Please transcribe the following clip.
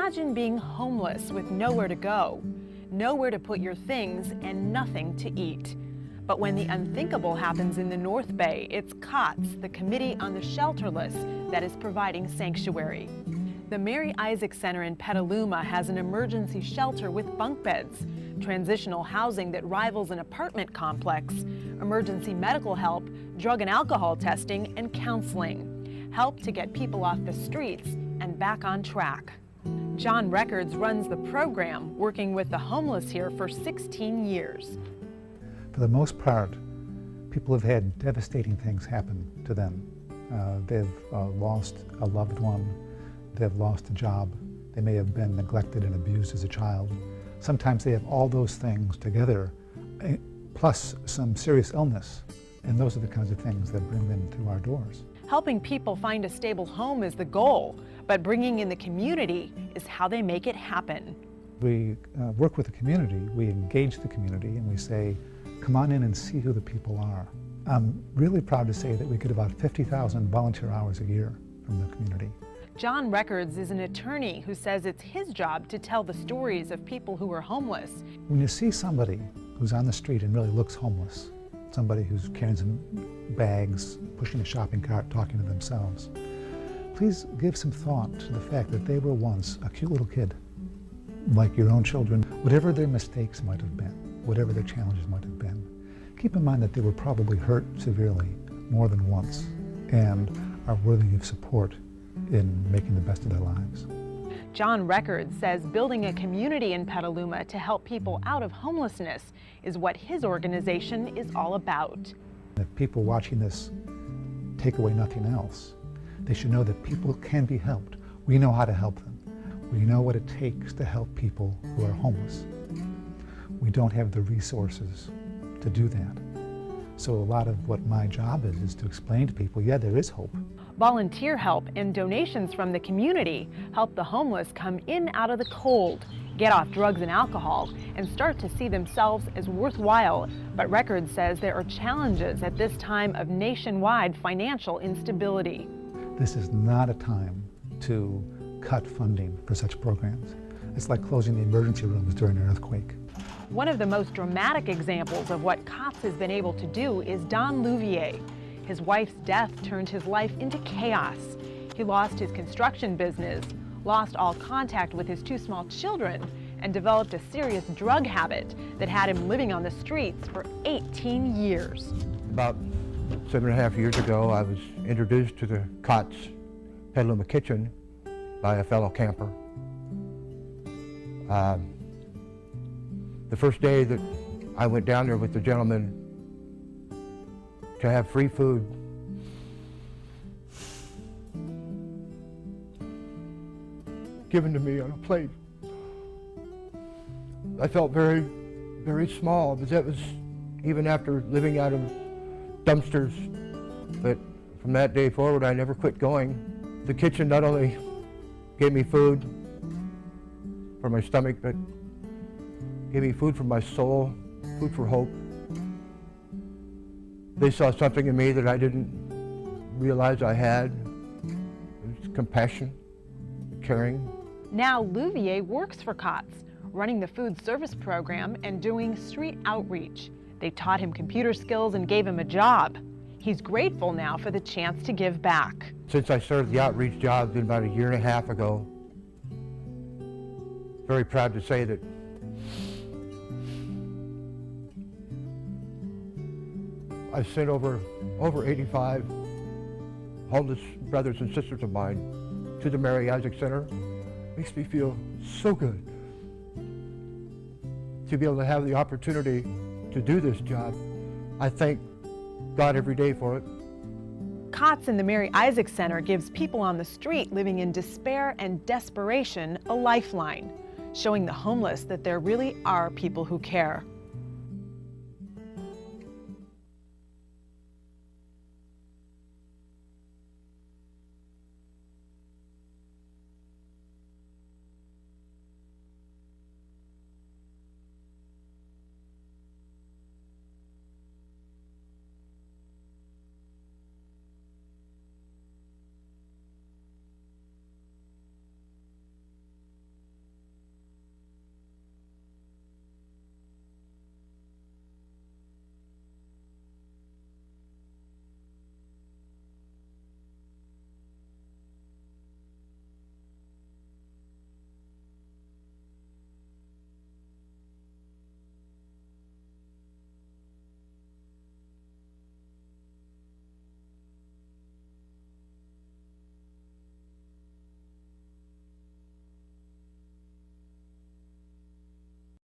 Imagine being homeless with nowhere to go, nowhere to put your things, and nothing to eat. But when the unthinkable happens in the North Bay, it's COTS, the Committee on the Shelterless, that is providing sanctuary. The Mary Isaac Center in Petaluma has an emergency shelter with bunk beds, transitional housing that rivals an apartment complex, emergency medical help, drug and alcohol testing, and counseling. Help to get people off the streets and back on track. John Records runs the program, working with the homeless here for 16 years. For the most part, people have had devastating things happen to them. They've lost a loved one, they've lost a job, they may have been neglected and abused as a child. Sometimes they have all those things together, plus some serious illness, and those are the kinds of things that bring them through our doors. Helping people find a stable home is the goal, but bringing in the community is how they make it happen. We work with the community, we engage the community, and we say, come on in and see who the people are. I'm really proud to say that we get about 50,000 volunteer hours a year from the community. John Records is an attorney who says it's his job to tell the stories of people who are homeless. When you see somebody who's on the street and really looks homeless, somebody who's carrying some bags, pushing a shopping cart, talking to themselves, please give some thought to the fact that they were once a cute little kid, like your own children. Whatever their mistakes might have been, whatever their challenges might have been, keep in mind that they were probably hurt severely more than once and are worthy of support in making the best of their lives. John Records says building a community in Petaluma to help people out of homelessness is what his organization is all about. If people watching this take away nothing else, they should know that people can be helped. We know how to help them. We know what it takes to help people who are homeless. We don't have the resources to do that. So a lot of what my job is to explain to people, yeah, there is hope. Volunteer help and donations from the community help the homeless come in out of the cold, get off drugs and alcohol, and start to see themselves as worthwhile. But Records says there are challenges at this time of nationwide financial instability. This is not a time to cut funding for such programs. It's like closing the emergency rooms during an earthquake. One of the most dramatic examples of what COTS has been able to do is Don Louvier. His wife's death turned his life into chaos. He lost his construction business, lost all contact with his two small children, and developed a serious drug habit that had him living on the streets for 18 years. About 7.5 years ago, I was introduced to the COTS Petaluma Kitchen by a fellow camper. The first day that I went down there with the gentleman to have free food, given to me on a plate, I felt very, very small, but that was even after living out of dumpsters. But from that day forward, I never quit going. The kitchen not only gave me food for my stomach, but gave me food for my soul, food for hope. They saw something in me that I didn't realize I had. It was compassion, caring. Now Louvier works for COTS, running the food service program and doing street outreach. They taught him computer skills and gave him a job. He's grateful now for the chance to give back. Since I started the outreach job about 1.5 years ago, very proud to say that I've sent over 85 homeless brothers and sisters of mine to the Mary Isaac Center. Makes me feel so good to be able to have the opportunity to do this job. I thank God every day for it. COTS and the Mary Isaac Center gives people on the street living in despair and desperation a lifeline, showing the homeless that there really are people who care.